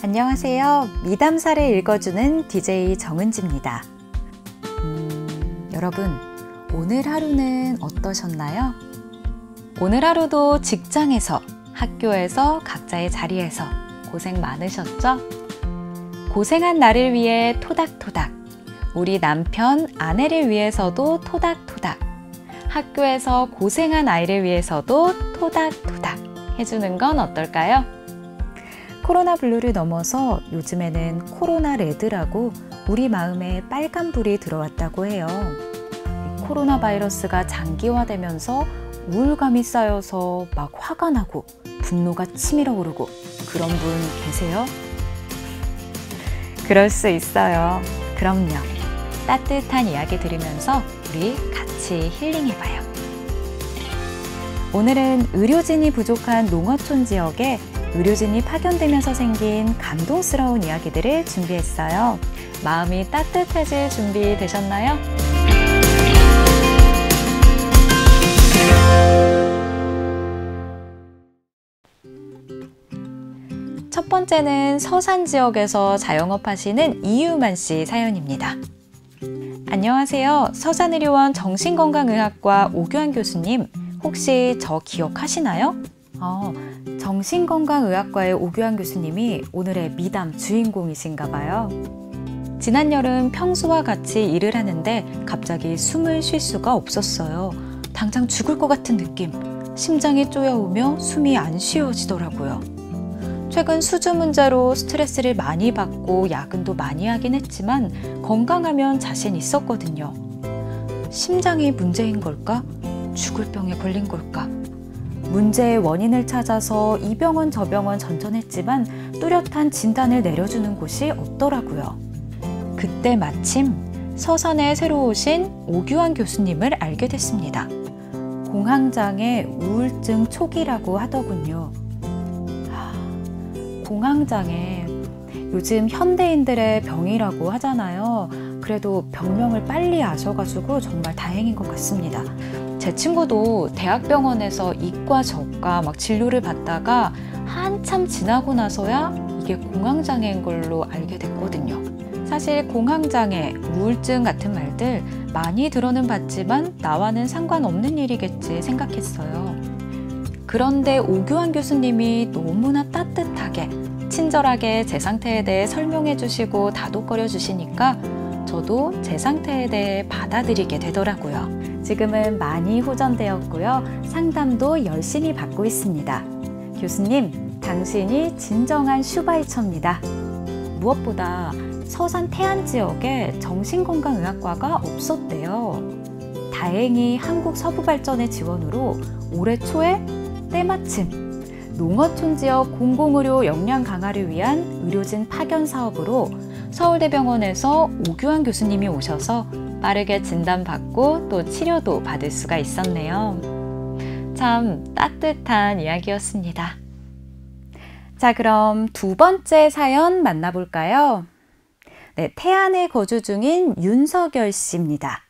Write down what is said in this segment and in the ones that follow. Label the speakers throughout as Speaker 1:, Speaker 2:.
Speaker 1: 안녕하세요. 미담사를 읽어주는 DJ 정은지입니다. 여러분, 오늘 하루는 어떠셨나요? 오늘 하루도 직장에서, 학교에서, 각자의 자리에서 고생 많으셨죠? 고생한 나를 위해 토닥토닥, 우리 남편, 아내를 위해서도 토닥토닥, 학교에서 고생한 아이를 위해서도 토닥토닥 해주는 건 어떨까요? 코로나 블루를 넘어서 요즘에는 코로나 레드라고 우리 마음에 빨간불이 들어왔다고 해요. 코로나 바이러스가 장기화되면서 우울감이 쌓여서 막 화가 나고 분노가 치밀어 오르고 그런 분 계세요? 그럴 수 있어요. 그럼요. 따뜻한 이야기 들으면서 우리 같이 힐링해봐요. 오늘은 의료진이 부족한 농어촌 지역에 의료진이 파견되면서 생긴 감동스러운 이야기들을 준비했어요. 마음이 따뜻해질 준비 되셨나요? 첫 번째는 서산 지역에서 자영업 하시는 이유만 씨 사연입니다. 안녕하세요. 서산의료원 정신건강의학과 오규환 교수님, 혹시 저 기억하시나요? 정신건강의학과의 오규환 교수님이 오늘의 미담 주인공이신가 봐요. 지난 여름 평소와 같이 일을 하는데 갑자기 숨을 쉴 수가 없었어요. 당장 죽을 것 같은 느낌, 심장이 쪼여오며 숨이 안 쉬어지더라고요. 최근 수주 문제로 스트레스를 많이 받고 야근도 많이 하긴 했지만 건강하면 자신 있었거든요. 심장이 문제인 걸까? 죽을 병에 걸린 걸까? 문제의 원인을 찾아서 이 병원 저 병원 전전했지만 뚜렷한 진단을 내려주는 곳이 없더라고요. 그때 마침 서산에 새로 오신 오규환 교수님을 알게 됐습니다. 공황장애 우울증 초기라고 하더군요. 공황장애, 요즘 현대인들의 병이라고 하잖아요. 그래도 병명을 빨리 아셔가지고 정말 다행인 것 같습니다. 제 친구도 대학병원에서 이과 저과 막 진료를 받다가 한참 지나고 나서야 이게 공황장애인 걸로 알게 됐거든요. 사실 공황장애, 우울증 같은 말들 많이 들어는 봤지만 나와는 상관없는 일이겠지 생각했어요. 그런데 오규환 교수님이 너무나 따뜻하게, 친절하게 제 상태에 대해 설명해 주시고 다독거려 주시니까 저도 제 상태에 대해 받아들이게 되더라고요. 지금은 많이 호전되었고요. 상담도 열심히 받고 있습니다. 교수님, 당신이 진정한 슈바이처입니다. 무엇보다 서산 태안 지역에 정신건강의학과가 없었대요. 다행히 한국서부발전의 지원으로 올해 초에 때마침 농어촌 지역 공공의료 역량 강화를 위한 의료진 파견 사업으로 서울대병원에서 오규환 교수님이 오셔서 빠르게 진단받고 또 치료도 받을 수가 있었네요. 참 따뜻한 이야기였습니다. 자, 그럼 두 번째 사연 만나볼까요? 네, 태안에 거주 중인 윤석열 씨입니다.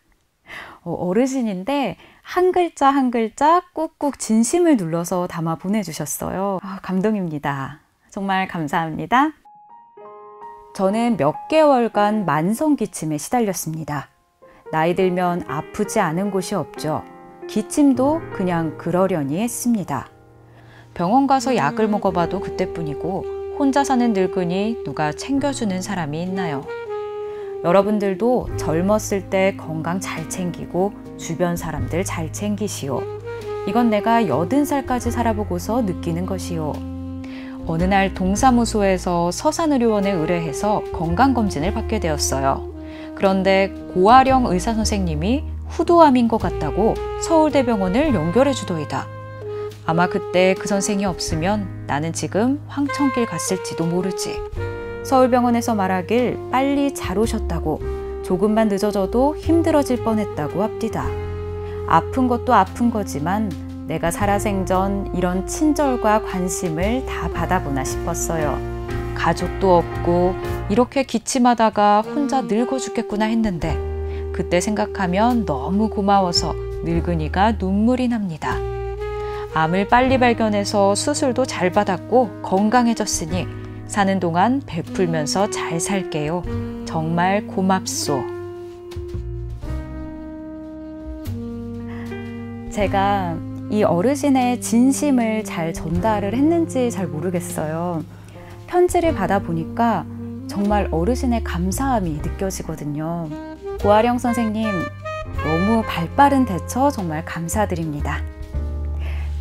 Speaker 1: 어르신인데 한 글자 한 글자 꾹꾹 진심을 눌러서 담아 보내주셨어요. 감동입니다. 정말 감사합니다. 저는 몇 개월간 만성기침에 시달렸습니다. 나이 들면 아프지 않은 곳이 없죠. 기침도 그냥 그러려니 했습니다. 병원 가서 약을 먹어봐도 그때뿐이고 혼자 사는 늙은이 누가 챙겨주는 사람이 있나요? 여러분들도 젊었을 때 건강 잘 챙기고 주변 사람들 잘 챙기시오. 이건 내가 80살까지 살아보고서 느끼는 것이오. 어느 날 동사무소에서 서산의료원에 의뢰해서 건강검진을 받게 되었어요. 그런데 고아령 의사선생님이 후두암인 것 같다고 서울대병원을 연결해 주더이다. 아마 그때 그 선생이 없으면 나는 지금 황천길 갔을지도 모르지. 서울병원에서 말하길 빨리 잘 오셨다고, 조금만 늦어져도 힘들어질 뻔했다고 합디다. 아픈 것도 아픈 거지만 내가 살아생전 이런 친절과 관심을 다 받아보나 싶었어요. 가족도 없고 이렇게 기침하다가 혼자 늙어 죽겠구나 했는데 그때 생각하면 너무 고마워서 늙은이가 눈물이 납니다. 암을 빨리 발견해서 수술도 잘 받았고 건강해졌으니 사는 동안 베풀면서 잘 살게요. 정말 고맙소. 제가 이 어르신의 진심을 잘 전달을 했는지 잘 모르겠어요. 편지를 받아보니까 정말 어르신의 감사함이 느껴지거든요. 고아령 선생님, 너무 발빠른 대처 정말 감사드립니다.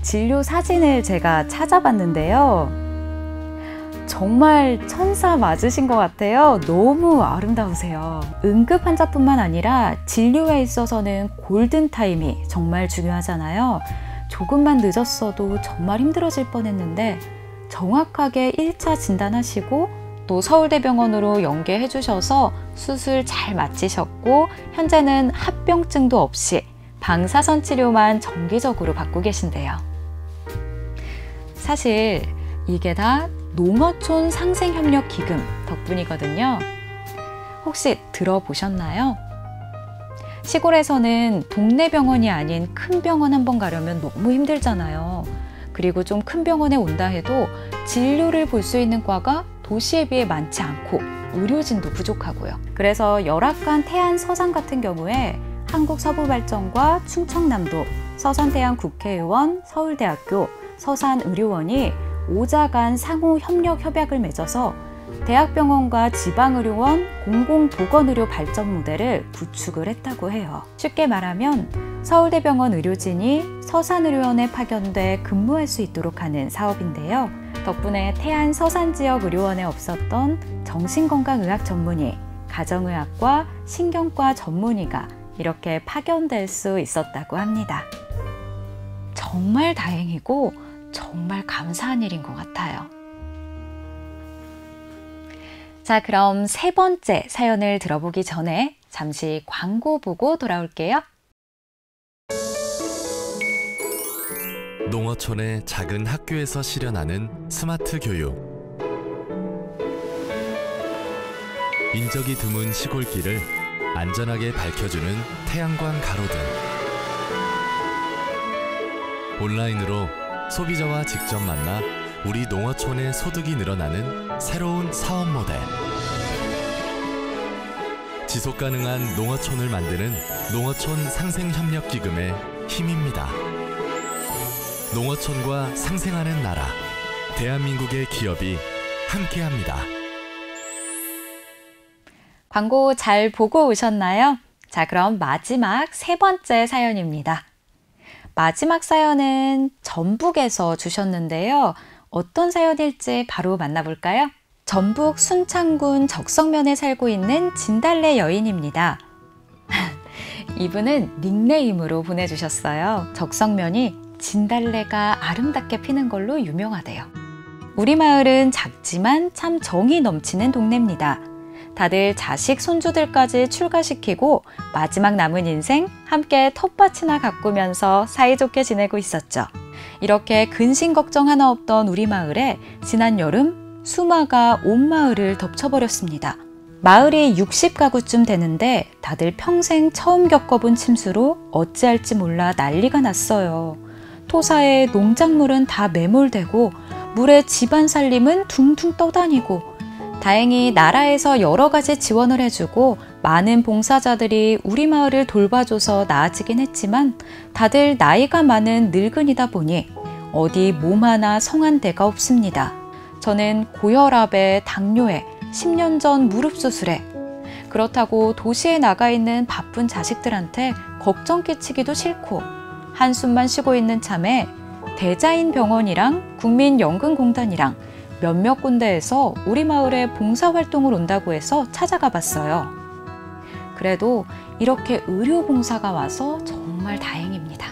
Speaker 1: 진료 사진을 제가 찾아봤는데요. 정말 천사 맞으신 것 같아요. 너무 아름다우세요. 응급 환자뿐만 아니라 진료에 있어서는 골든타임이 정말 중요하잖아요. 조금만 늦었어도 정말 힘들어질 뻔했는데 정확하게 1차 진단하시고 또 서울대병원으로 연계해 주셔서 수술 잘 마치셨고 현재는 합병증도 없이 방사선 치료만 정기적으로 받고 계신데요. 사실 이게 다 농어촌 상생협력기금 덕분이거든요. 혹시 들어보셨나요? 시골에서는 동네 병원이 아닌 큰 병원 한번 가려면 너무 힘들잖아요. 그리고 좀 큰 병원에 온다 해도 진료를 볼 수 있는 과가 도시에 비해 많지 않고 의료진도 부족하고요. 그래서 열악한 태안 서산 같은 경우에 한국서부발전과 충청남도, 서산대한 국회의원, 서울대학교, 서산의료원이 5자 간 상호 협력 협약을 맺어서 대학병원과 지방의료원 공공보건의료 발전 모델을 구축을 했다고 해요. 쉽게 말하면 서울대병원 의료진이 서산의료원에 파견돼 근무할 수 있도록 하는 사업인데요. 덕분에 태안 서산 지역 의료원에 없었던 정신건강의학 전문의, 가정의학과, 신경과 전문의가 이렇게 파견될 수 있었다고 합니다. 정말 다행이고 정말 감사한 일인 것 같아요. 자, 그럼 세 번째 사연을 들어보기 전에 잠시 광고 보고 돌아올게요.
Speaker 2: 농어촌의 작은 학교에서 실현하는 스마트 교육. 인적이 드문 시골길을 안전하게 밝혀주는 태양광 가로등. 온라인으로 소비자와 직접 만나 우리 농어촌의 소득이 늘어나는 새로운 사업 모델. 지속가능한 농어촌을 만드는 농어촌 상생협력기금의 힘입니다. 농어촌과 상생하는 나라, 대한민국의 기업이 함께합니다.
Speaker 1: 광고 잘 보고 오셨나요? 자, 그럼 마지막 세 번째 사연입니다. 마지막 사연은 전북에서 주셨는데요. 어떤 사연일지 바로 만나볼까요? 전북 순창군 적성면에 살고 있는 진달래 여인입니다. 이분은 닉네임으로 보내주셨어요. 적성면이 진달래가 아름답게 피는 걸로 유명하대요. 우리 마을은 작지만 참 정이 넘치는 동네입니다. 다들 자식, 손주들까지 출가시키고 마지막 남은 인생 함께 텃밭이나 가꾸면서 사이좋게 지내고 있었죠. 이렇게 근심 걱정 하나 없던 우리 마을에 지난 여름 수마가 온 마을을 덮쳐버렸습니다. 마을이 60가구쯤 되는데 다들 평생 처음 겪어본 침수로 어찌할지 몰라 난리가 났어요. 토사에 농작물은 다 매몰되고 물에 집안 살림은 둥둥 떠다니고 다행히 나라에서 여러 가지 지원을 해주고 많은 봉사자들이 우리 마을을 돌봐줘서 나아지긴 했지만 다들 나이가 많은 늙은이다 보니 어디 몸 하나 성한 데가 없습니다. 저는 고혈압에 당뇨에 10년 전 무릎 수술에 그렇다고 도시에 나가 있는 바쁜 자식들한테 걱정 끼치기도 싫고 한숨만 쉬고 있는 참에 대자인병원이랑 국민연금공단이랑 몇몇 군데에서 우리 마을에 봉사활동을 온다고 해서 찾아가 봤어요. 그래도 이렇게 의료봉사가 와서 정말 다행입니다.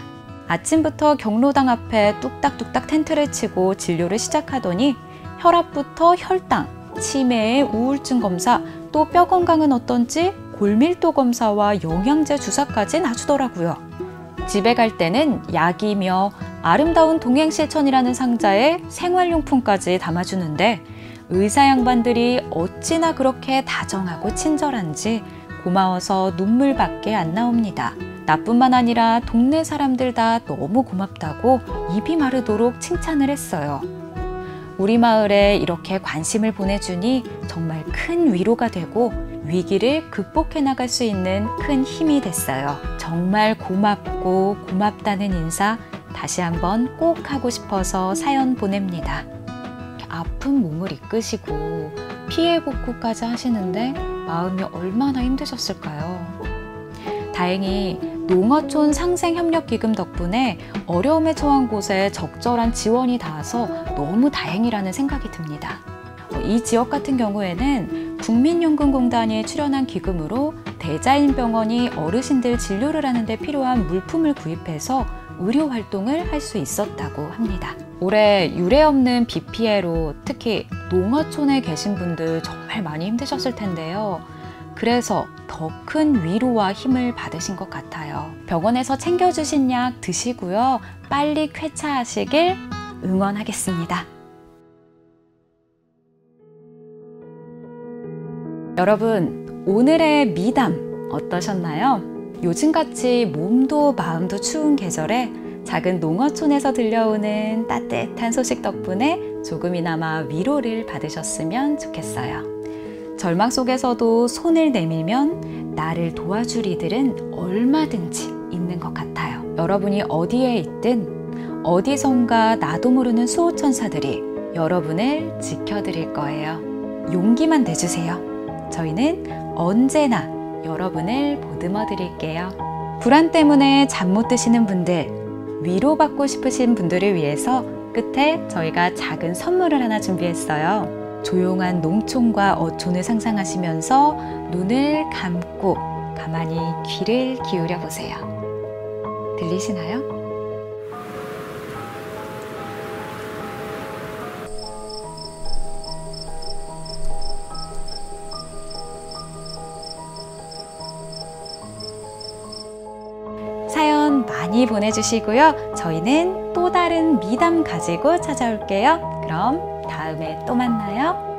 Speaker 1: 아침부터 경로당 앞에 뚝딱뚝딱 텐트를 치고 진료를 시작하더니 혈압부터 혈당, 치매에 우울증 검사, 또 뼈 건강은 어떤지 골밀도 검사와 영양제 주사까지 놔주더라고요. 집에 갈 때는 약이며 아름다운 동행실천이라는 상자에 생활용품까지 담아주는데 의사 양반들이 어찌나 그렇게 다정하고 친절한지 고마워서 눈물밖에 안 나옵니다. 나뿐만 아니라 동네 사람들 다 너무 고맙다고 입이 마르도록 칭찬을 했어요. 우리 마을에 이렇게 관심을 보내주니 정말 큰 위로가 되고 위기를 극복해 나갈 수 있는 큰 힘이 됐어요. 정말 고맙고 고맙다는 인사 다시 한번 꼭 하고 싶어서 사연 보냅니다. 아픈 몸을 이끄시고 피해 복구까지 하시는데 마음이 얼마나 힘드셨을까요? 다행히 농어촌 상생협력기금 덕분에 어려움에 처한 곳에 적절한 지원이 닿아서 너무 다행이라는 생각이 듭니다. 이 지역 같은 경우에는 국민연금공단이 출연한 기금으로 대자인병원이 어르신들 진료를 하는데 필요한 물품을 구입해서 의료 활동을 할 수 있었다고 합니다. 올해 유례 없는 비 피해로 특히 농어촌에 계신 분들 정말 많이 힘드셨을 텐데요. 그래서 더 큰 위로와 힘을 받으신 것 같아요. 병원에서 챙겨주신 약 드시고요. 빨리 쾌차하시길 응원하겠습니다. 여러분, 오늘의 미담 어떠셨나요? 요즘같이 몸도 마음도 추운 계절에 작은 농어촌에서 들려오는 따뜻한 소식 덕분에 조금이나마 위로를 받으셨으면 좋겠어요. 절망 속에서도 손을 내밀면 나를 도와줄 이들은 얼마든지 있는 것 같아요. 여러분이 어디에 있든 어디선가 나도 모르는 수호천사들이 여러분을 지켜드릴 거예요. 용기만 내주세요. 저희는 언제나 여러분을 보듬어 드릴게요. 불안 때문에 잠 못 드시는 분들, 위로받고 싶으신 분들을 위해서 끝에 저희가 작은 선물을 하나 준비했어요. 조용한 농촌과 어촌을 상상하시면서 눈을 감고 가만히 귀를 기울여 보세요. 들리시나요? 사연 많이 보내주시고요. 저희는 또 다른 미담 가지고 찾아올게요. 그럼 다음에 또 만나요.